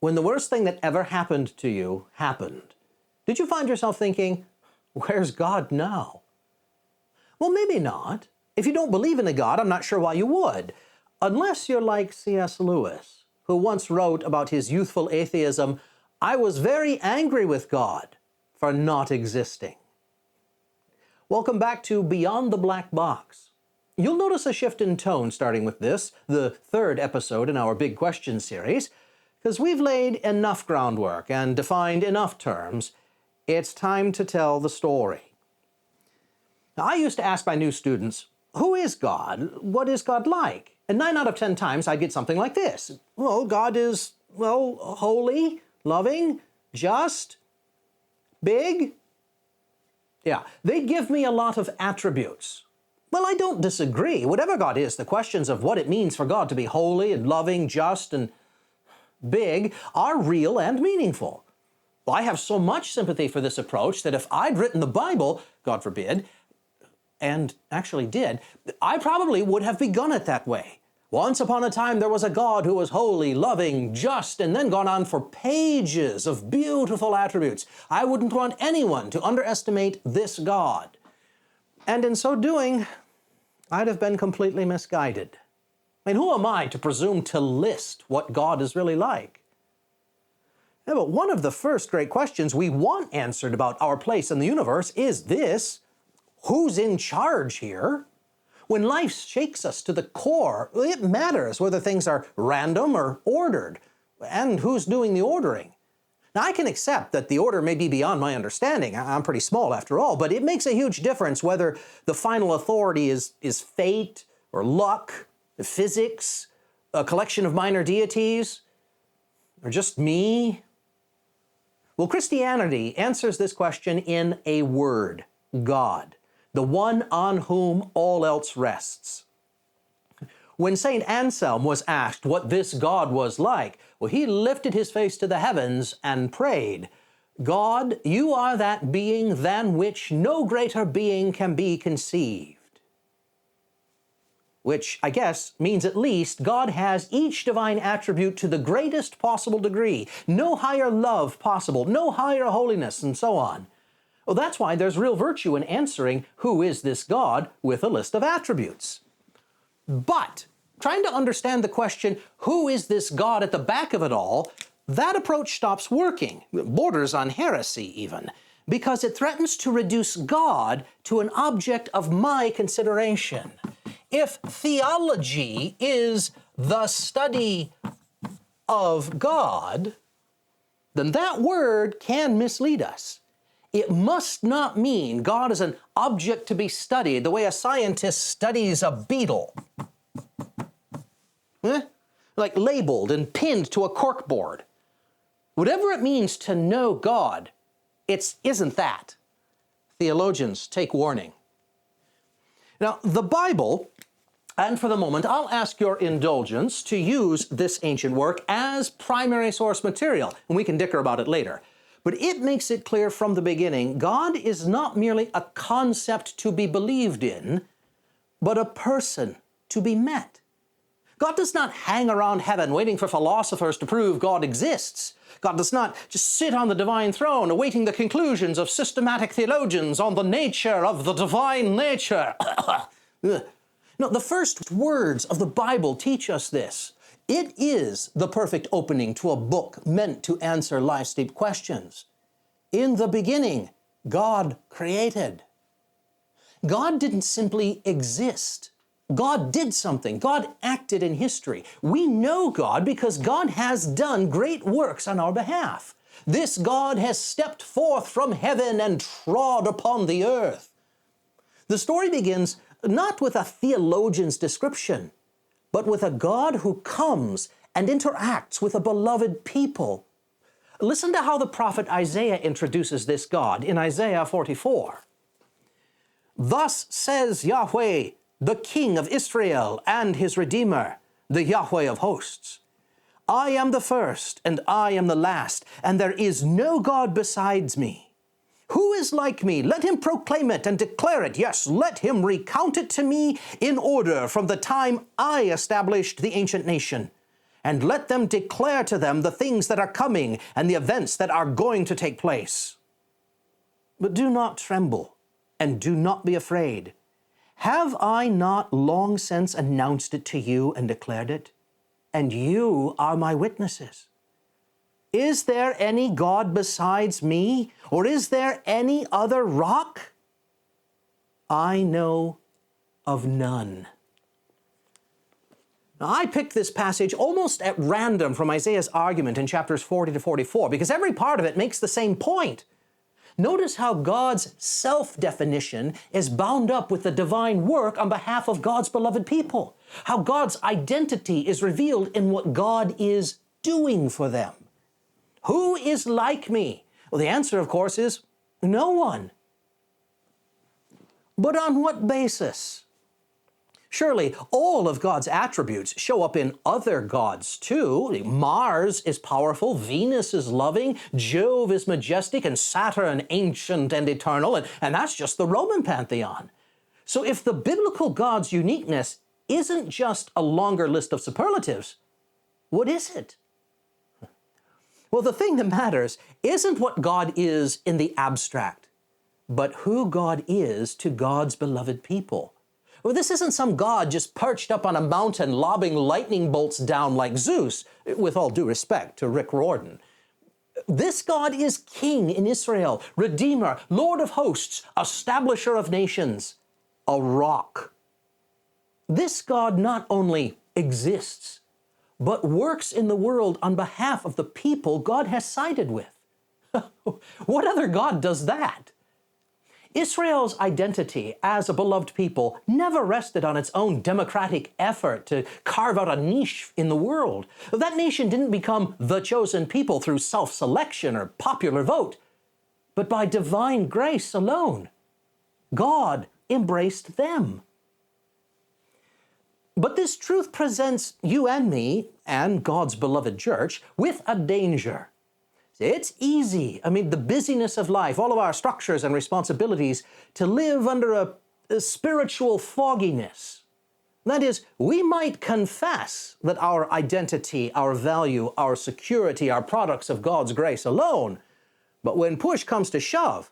When the worst thing that ever happened to you happened, did you find yourself thinking, where's God now? Well, maybe not. If you don't believe in a God, I'm not sure why you would. Unless you're like C.S. Lewis, who once wrote about his youthful atheism, "I was very angry with God for not existing." Welcome back to Beyond the Black Box. You'll notice a shift in tone starting with this, the third episode in our Big Question series, because we've laid enough groundwork and defined enough terms. It's time to tell the story. Now, I used to ask my new students, who is God? What is God like? And 9 out of 10 times I'd get something like this. Well, God is, holy, loving, just, big. Yeah, they'd give me a lot of attributes. Well, I don't disagree. Whatever God is, the questions of what it means for God to be holy and loving, just, and big are real and meaningful. Well, I have so much sympathy for this approach that if I'd written the Bible, God forbid, and actually did, I probably would have begun it that way. Once upon a time, there was a God who was holy, loving, just, and then gone on for pages of beautiful attributes. I wouldn't want anyone to underestimate this God. And in so doing, I'd have been completely misguided. I mean, who am I to presume to list what God is really like? Yeah, but one of the first great questions we want answered about our place in the universe is this: who's in charge here? When life shakes us to the core, it matters whether things are random or ordered, and who's doing the ordering. Now, I can accept that the order may be beyond my understanding. I'm pretty small after all, but it makes a huge difference whether the final authority is fate or luck, physics, a collection of minor deities, or just me. Well, Christianity answers this question in a word: God, the one on whom all else rests. When St. Anselm was asked what this God was like, well, he lifted his face to the heavens and prayed, "God, you are that being than which no greater being can be conceived." Which, I guess, means at least God has each divine attribute to the greatest possible degree, no higher love possible, no higher holiness, and so on. Well, that's why there's real virtue in answering who is this God with a list of attributes. But trying to understand the question, who is this God at the back of it all, that approach stops working, borders on heresy even, because it threatens to reduce God to an object of my consideration. If theology is the study of God, then that word can mislead us. It must not mean God is an object to be studied the way a scientist studies a beetle. Like labeled and pinned to a corkboard. Whatever it means to know God, it isn't that. Theologians, take warning. Now, the Bible, and for the moment, I'll ask your indulgence to use this ancient work as primary source material, and we can dicker about it later. But it makes it clear from the beginning, God is not merely a concept to be believed in, but a person to be met. God does not hang around heaven waiting for philosophers to prove God exists. God does not just sit on the divine throne awaiting the conclusions of systematic theologians on the nature of the divine nature. No, the first words of the Bible teach us this. It is the perfect opening to a book meant to answer life's deep questions. In the beginning, God created. God didn't simply exist. God did something. God acted in history. We know God because God has done great works on our behalf. This God has stepped forth from heaven and trod upon the earth. The story begins not with a theologian's description, but with a God who comes and interacts with a beloved people. Listen to how the prophet Isaiah introduces this God in Isaiah 44. "Thus says Yahweh, the King of Israel and his Redeemer, the Yahweh of hosts. I am the first and I am the last, and there is no God besides me. Who is like me? Let him proclaim it and declare it. Yes, let him recount it to me in order from the time I established the ancient nation. and let them declare to them the things that are coming and the events that are going to take place. But do not tremble, and do not be afraid. Have I not long since announced it to you and declared it? And you are my witnesses. Is there any God besides me, or is there any other rock? I know of none. Now, I picked this passage almost at random from Isaiah's argument in chapters 40 to 44, because every part of it makes the same point. Notice how God's self-definition is bound up with the divine work on behalf of God's beloved people. How God's identity is revealed in what God is doing for them. Who is like me? Well, the answer, of course, is no one. But on what basis? Surely all of God's attributes show up in other gods too. Mars is powerful, Venus is loving, Jove is majestic, and Saturn ancient and eternal, and that's just the Roman pantheon. So if the biblical God's uniqueness isn't just a longer list of superlatives, what is it? Well, the thing that matters isn't what God is in the abstract, but who God is to God's beloved people. Well, this isn't some God just perched up on a mountain lobbing lightning bolts down like Zeus, with all due respect to Rick Riordan. This God is King in Israel, Redeemer, Lord of hosts, establisher of nations, a rock. This God not only exists, but works in the world on behalf of the people God has sided with. What other God does that? Israel's identity as a beloved people never rested on its own democratic effort to carve out a niche in the world. That nation didn't become the chosen people through self-selection or popular vote, but by divine grace alone. God embraced them. But this truth presents you and me, and God's beloved church, with a danger. It's easy, amid the busyness of life, all of our structures and responsibilities, to live under a spiritual fogginess. That is, we might confess that our identity, our value, our security are products of God's grace alone, but when push comes to shove,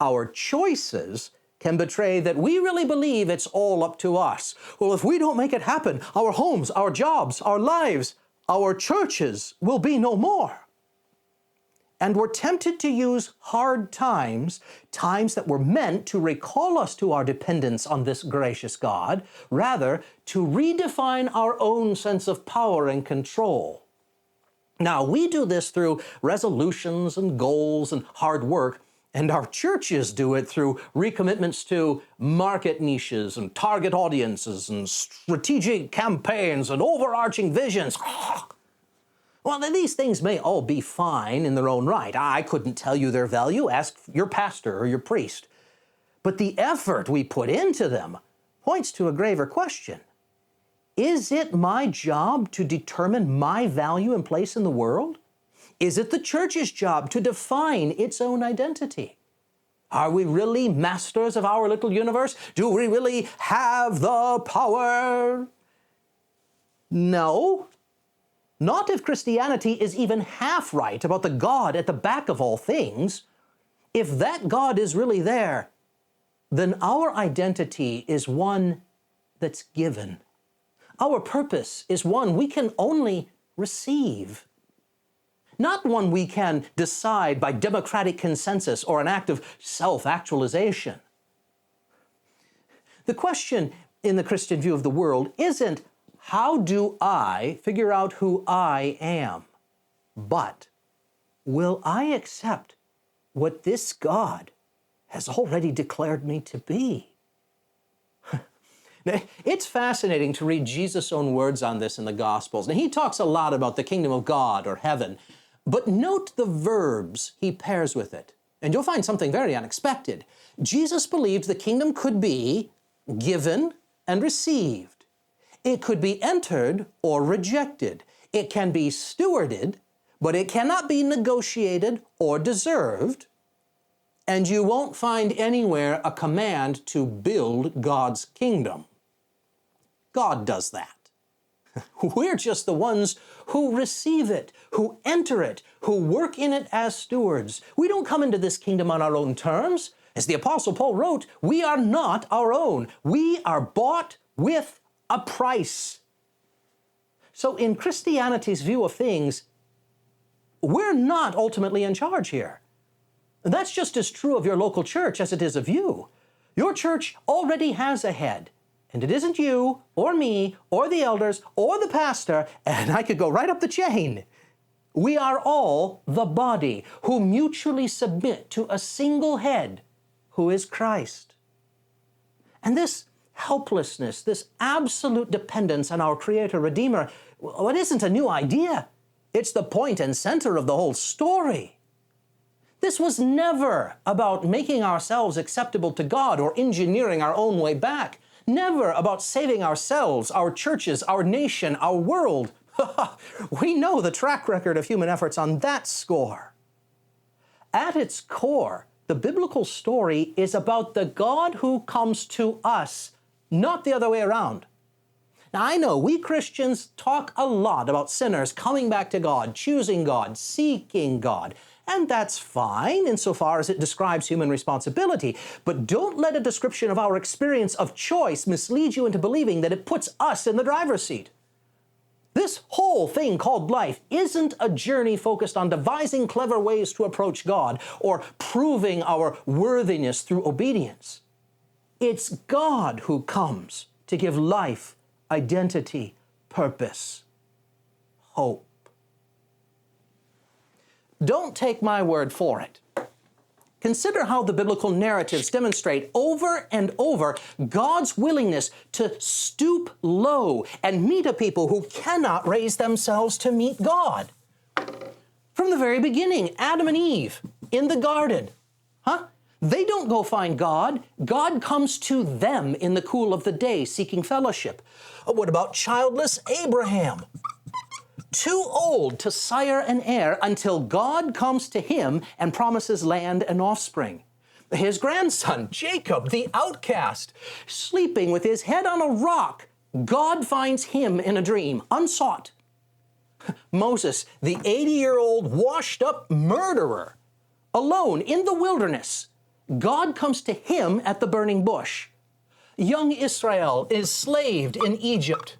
our choices can betray that we really believe it's all up to us. Well, if we don't make it happen, our homes, our jobs, our lives, our churches will be no more. And we're tempted to use hard times, times that were meant to recall us to our dependence on this gracious God, rather to redefine our own sense of power and control. Now, we do this through resolutions and goals and hard work, and our churches do it through recommitments to market niches and target audiences and strategic campaigns and overarching visions. Well, these things may all be fine in their own right. I couldn't tell you their value. Ask your pastor or your priest. But the effort we put into them points to a graver question. Is it my job to determine my value and place in the world? Is it the church's job to define its own identity? Are we really masters of our little universe? Do we really have the power? No. Not if Christianity is even half right about the God at the back of all things. If that God is really there, then our identity is one that's given. Our purpose is one we can only receive, not one we can decide by democratic consensus or an act of self-actualization. The question in the Christian view of the world isn't, how do I figure out who I am? But will I accept what this God has already declared me to be? Now, it's fascinating to read Jesus' own words on this in the Gospels. Now, he talks a lot about the kingdom of God or heaven, but note the verbs he pairs with it, and you'll find something very unexpected. Jesus believed the kingdom could be given and received. It could be entered or rejected. It can be stewarded, but it cannot be negotiated or deserved. And you won't find anywhere a command to build God's kingdom. God does that. We're just the ones who receive it, who enter it, who work in it as stewards. We don't come into this kingdom on our own terms. As the Apostle Paul wrote, we are not our own. We are bought with a price. So in Christianity's view of things, we're not ultimately in charge here. And that's just as true of your local church as it is of you. Your church already has a head. And it isn't you, or me, or the elders, or the pastor, and I could go right up the chain. We are all the body who mutually submit to a single head, who is Christ. And this helplessness, this absolute dependence on our Creator Redeemer, well, it isn't a new idea. It's the point and center of the whole story. This was never about making ourselves acceptable to God or engineering our own way back. Never about saving ourselves, our churches, our nation, our world. We know the track record of human efforts on that score. At its core, the biblical story is about the God who comes to us, not the other way around. Now, I know we Christians talk a lot about sinners coming back to God, choosing God, seeking God. And that's fine insofar as it describes human responsibility. But don't let a description of our experience of choice mislead you into believing that it puts us in the driver's seat. This whole thing called life isn't a journey focused on devising clever ways to approach God or proving our worthiness through obedience. It's God who comes to give life, identity, purpose, hope. Don't take my word for it. Consider how the biblical narratives demonstrate over and over God's willingness to stoop low and meet a people who cannot raise themselves to meet God. From the very beginning, Adam and Eve in the garden, they don't go find God. God comes to them in the cool of the day, seeking fellowship. What about childless Abraham? Too old to sire an heir until God comes to him and promises land and offspring. His grandson, Jacob, the outcast, sleeping with his head on a rock, God finds him in a dream, unsought. Moses, the 80-year-old washed-up murderer, alone in the wilderness, God comes to him at the burning bush. Young Israel is slaved in Egypt.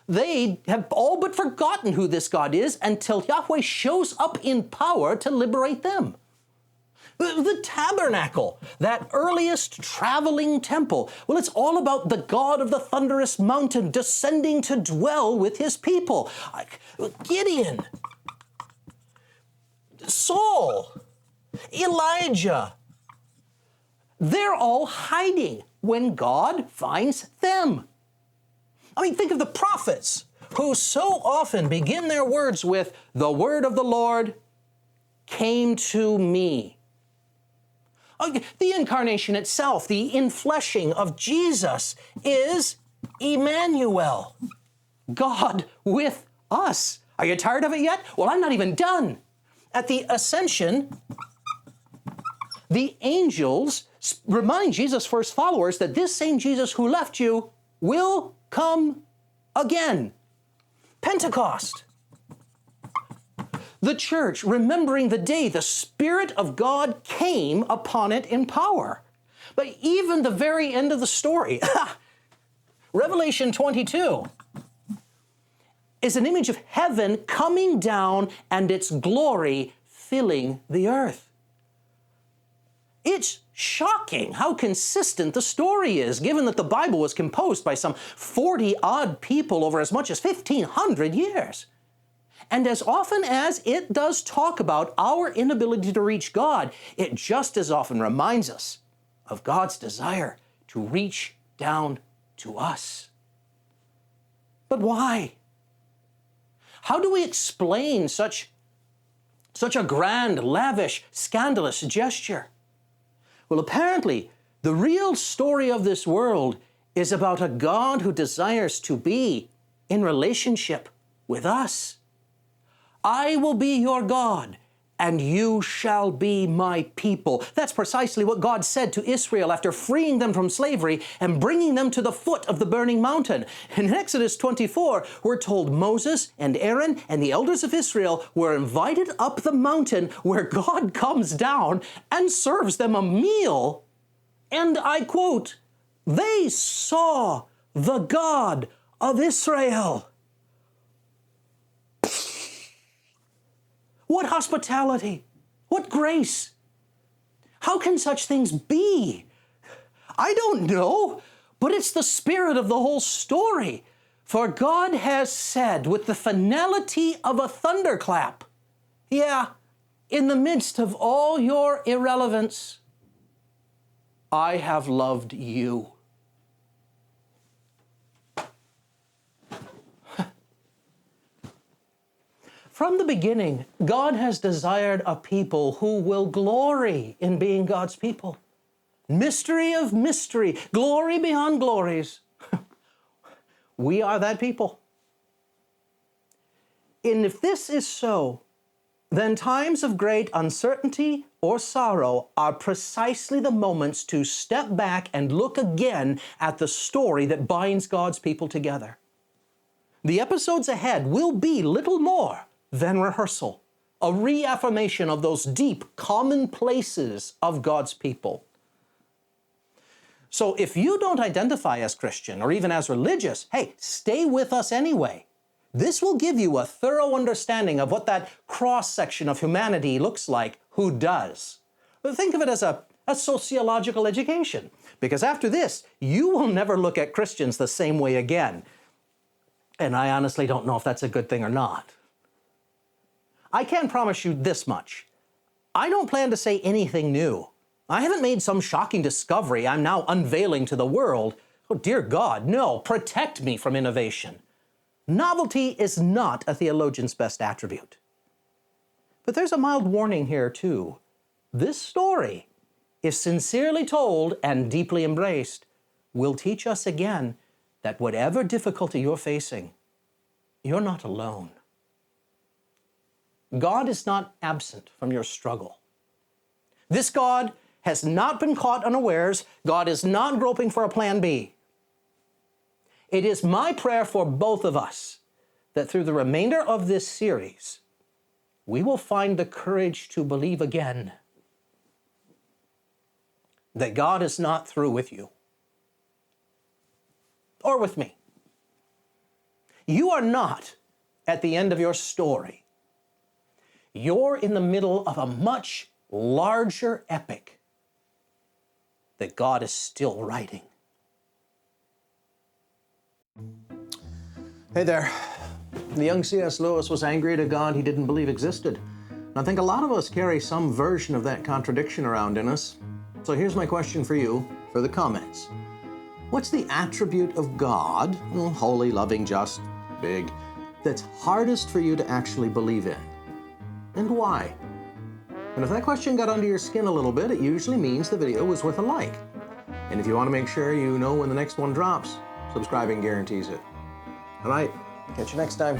They have all but forgotten who this God is until Yahweh shows up in power to liberate them. The tabernacle, that earliest traveling temple, well, it's all about the God of the thunderous mountain descending to dwell with his people. Gideon, Saul, Elijah, they're all hiding when God finds them. I mean, think of the prophets who so often begin their words with, "The word of the Lord came to me." The incarnation itself, the infleshing of Jesus, is Emmanuel, God with us. Are you tired of it yet? Well, I'm not even done. At the ascension, the angels remind Jesus' first followers that this same Jesus who left you will come again. Pentecost. The church, remembering the day the Spirit of God came upon it in power. But even the very end of the story, Revelation 22, is an image of heaven coming down and its glory filling the earth. It's shocking how consistent the story is, given that the Bible was composed by some 40-odd people over as much as 1,500 years. And as often as it does talk about our inability to reach God, it just as often reminds us of God's desire to reach down to us. But why? How do we explain such a grand, lavish, scandalous gesture? Well, apparently, the real story of this world is about a God who desires to be in relationship with us. I will be your God, and you shall be my people. That's precisely what God said to Israel after freeing them from slavery and bringing them to the foot of the burning mountain. In Exodus 24, we're told Moses and Aaron and the elders of Israel were invited up the mountain where God comes down and serves them a meal. And I quote, "They saw the God of Israel." What hospitality! What grace! How can such things be? I don't know, but it's the spirit of the whole story. For God has said with the finality of a thunderclap, yeah, in the midst of all your irrelevance, I have loved you. From the beginning, God has desired a people who will glory in being God's people. Mystery of mystery, glory beyond glories. We are that people. And if this is so, then times of great uncertainty or sorrow are precisely the moments to step back and look again at the story that binds God's people together. The episodes ahead will be little more than rehearsal, a reaffirmation of those deep commonplaces of God's people. So if you don't identify as Christian or even as religious, hey, stay with us anyway. This will give you a thorough understanding of what that cross-section of humanity looks like who does. Think of it as a sociological education, because after this, you will never look at Christians the same way again. And I honestly don't know if that's a good thing or not. I can promise you this much. I don't plan to say anything new. I haven't made some shocking discovery I'm now unveiling to the world. Oh, dear God, no, protect me from innovation. Novelty is not a theologian's best attribute. But there's a mild warning here, too. This story, if sincerely told and deeply embraced, will teach us again that whatever difficulty you're facing, you're not alone. God is not absent from your struggle. This God has not been caught unawares. God is not groping for a plan B. It is my prayer for both of us that through the remainder of this series, we will find the courage to believe again that God is not through with you or with me. You are not at the end of your story. You're in the middle of a much larger epic that God is still writing. Hey there. The young C.S. Lewis was angry at a God he didn't believe existed. And I think a lot of us carry some version of that contradiction around in us. So here's my question for you for the comments. What's the attribute of God, holy, loving, just, big, that's hardest for you to actually believe in? And why? And if that question got under your skin a little bit, it usually means the video was worth a like. And if you want to make sure you know when the next one drops, subscribing guarantees it. All right, catch you next time.